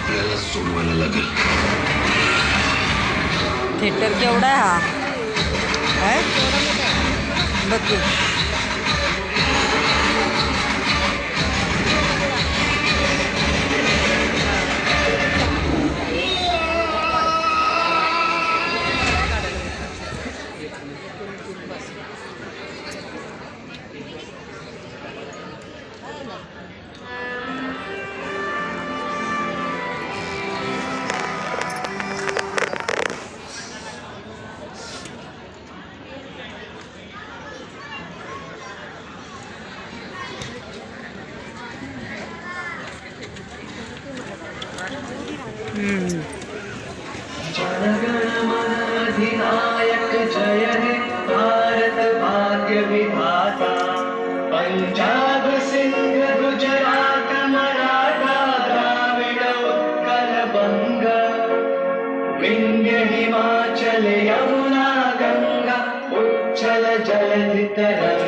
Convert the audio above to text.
आपल्याला सोडवायला लागेल. थिएटर केवढा आहे हा आहे बघ की. जनगणमनाधिनायक जय हे भारत भाग्य विधाता. पंजाब सिंध गुजरात मराठा द्राविड उत्कल बंग. विंध्य हिमाचल यमुना गंगा उच्छल जलधि तरंग.